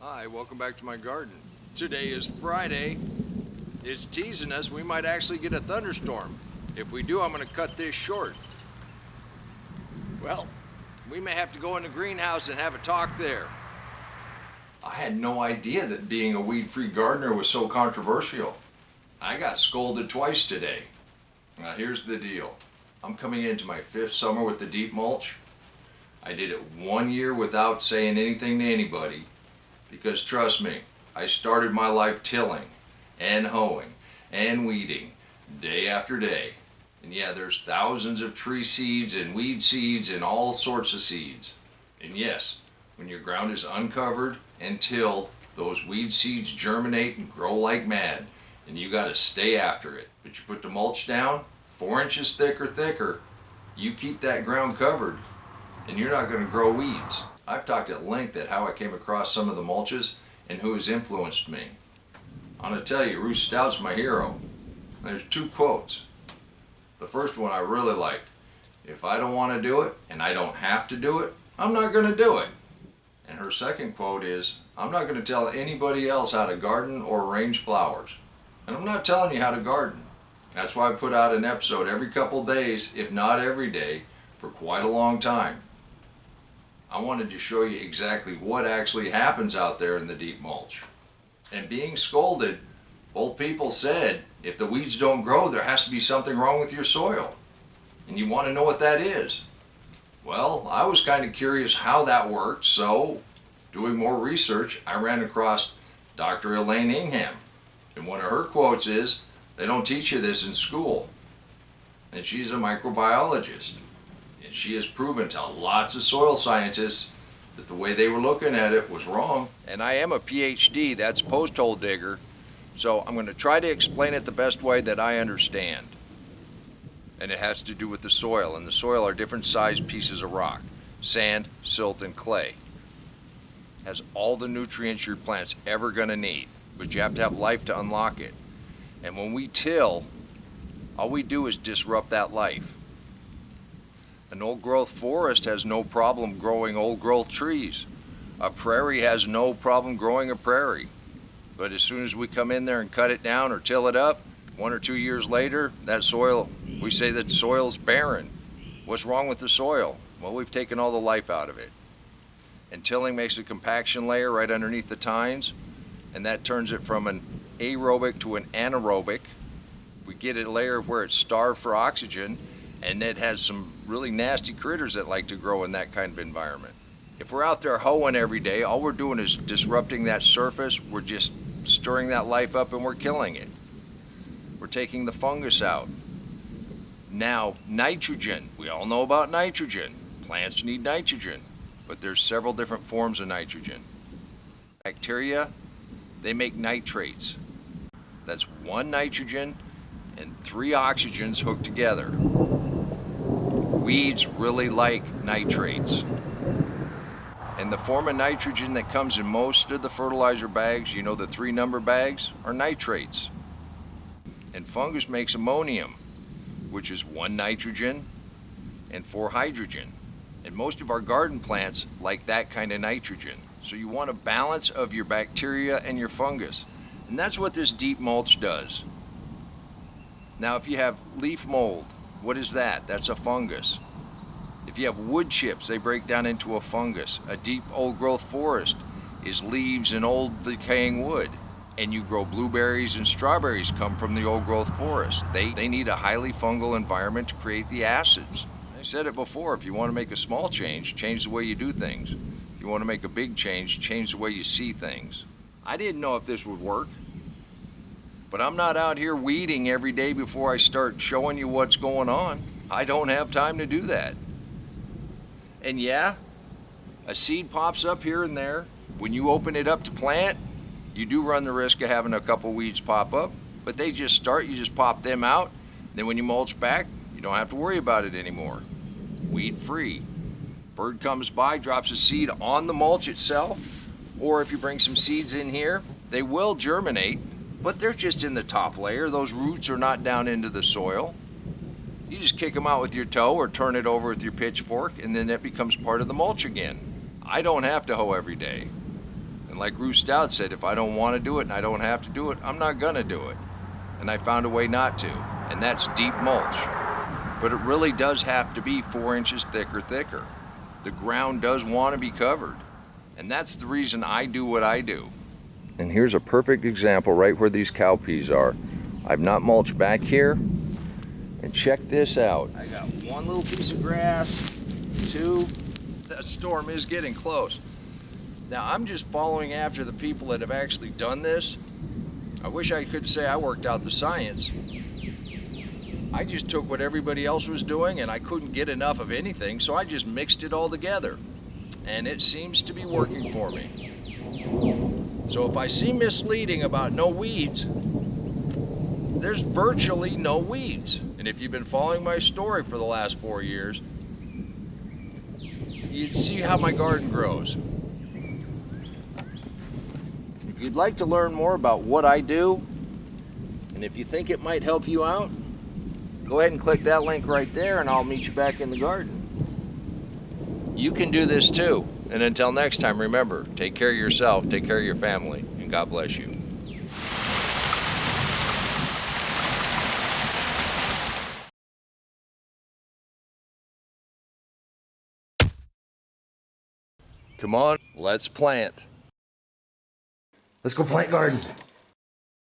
Hi, welcome back to my garden. Today is Friday. It's teasing us. We might actually get a thunderstorm. If we do, I'm going to cut this short. Well, we may have to go in the greenhouse and have a talk there. I had no idea that being a weed-free gardener was so controversial. I got scolded twice today. Now here's the deal. I'm coming into my 5th summer with the deep mulch. I did it 1 year without saying anything to anybody. Because trust me, I started my life tilling and hoeing and weeding day after day. And yeah, there's thousands of tree seeds and weed seeds and all sorts of seeds. And yes, when your ground is uncovered and tilled, those weed seeds germinate and grow like mad, and you gotta stay after it. But you put the mulch down, 4 inches thick or thicker, you keep that ground covered, and you're not gonna grow weeds. I've talked at length at how I came across some of the mulches and who has influenced me. I'm going to tell you, Ruth Stout's my hero. There's 2 quotes. The first one I really like. If I don't want to do it and I don't have to do it, I'm not going to do it. And her second quote is, I'm not going to tell anybody else how to garden or arrange flowers. And I'm not telling you how to garden. That's why I put out an episode every couple days, if not every day, for quite a long time. I wanted to show you exactly what actually happens out there in the deep mulch. And being scolded, old people said, if the weeds don't grow, there has to be something wrong with your soil. And you want to know what that is. Well, I was kind of curious how that worked, so doing more research, I ran across Dr. Elaine Ingham. And one of her quotes is, they don't teach you this in school. And she's a microbiologist. She has proven to lots of soil scientists that the way they were looking at it was wrong. And I am a PhD, that's post hole digger, so I'm going to try to explain it the best way that I understand. And it has to do with the soil, and the soil are different sized pieces of rock, sand, silt, and clay. It has all the nutrients your plant's ever going to need, but you have to have life to unlock it. And when we till, all we do is disrupt that life. An old-growth forest has no problem growing old-growth trees. A prairie has no problem growing a prairie. But as soon as we come in there and cut it down or till it up, 1 or 2 years later, that soil, we say that soil's barren. What's wrong with the soil? Well, we've taken all the life out of it. And tilling makes a compaction layer right underneath the tines, and that turns it from an aerobic to an anaerobic. We get a layer where it's starved for oxygen, and it has some really nasty critters that like to grow in that kind of environment. If we're out there hoeing every day, all we're doing is disrupting that surface. We're just stirring that life up and we're killing it. We're taking the fungus out. Now, nitrogen. We all know about nitrogen. Plants need nitrogen, but there's several different forms of nitrogen. Bacteria, they make nitrates. That's 1 nitrogen and 3 oxygens hooked together. Weeds really like nitrates. And the form of nitrogen that comes in most of the fertilizer bags, you know, the 3 number bags, are nitrates. And fungus makes ammonium, which is 1 nitrogen and 4 hydrogen. And most of our garden plants like that kind of nitrogen. So you want a balance of your bacteria and your fungus. And that's what this deep mulch does. Now, if you have leaf mold, what is that? That's a fungus. If you have wood chips, they break down into a fungus. A deep old growth forest is leaves and old decaying wood. And you grow blueberries and strawberries come from the old growth forest. They need a highly fungal environment to create the acids. I said it before, if you want to make a small change the way you do things. If you want to make a big change the way you see things. I didn't know if this would work. But I'm not out here weeding every day before I start showing you what's going on. I don't have time to do that. And yeah, a seed pops up here and there. When you open it up to plant, you do run the risk of having a couple weeds pop up, but they just start, you just pop them out. Then when you mulch back, you don't have to worry about it anymore. Weed free. Bird comes by, drops a seed on the mulch itself, or if you bring some seeds in here, they will germinate. But they're just in the top layer. Those roots are not down into the soil. You just kick them out with your toe or turn it over with your pitchfork, and then it becomes part of the mulch again. I don't have to hoe every day. And like Ruth Stout said, if I don't want to do it and I don't have to do it, I'm not gonna do it. And I found a way not to, and that's deep mulch. But it really does have to be 4 inches thick or thicker. The ground does want to be covered. And that's the reason I do what I do. And here's a perfect example right where these cowpeas are. I've not mulched back here. And check this out. I got 1 little piece of grass, 2. That storm is getting close. Now I'm just following after the people that have actually done this. I wish I could say I worked out the science. I just took what everybody else was doing and I couldn't get enough of anything, so I just mixed it all together. And it seems to be working for me. So if I seem misleading about no weeds, there's virtually no weeds. And if you've been following my story for the last 4 years, you'd see how my garden grows. If you'd like to learn more about what I do, and if you think it might help you out, go ahead and click that link right there and I'll meet you back in the garden. You can do this too. And until next time, remember, take care of yourself, take care of your family, and God bless you. Come on, let's plant. Let's go plant garden.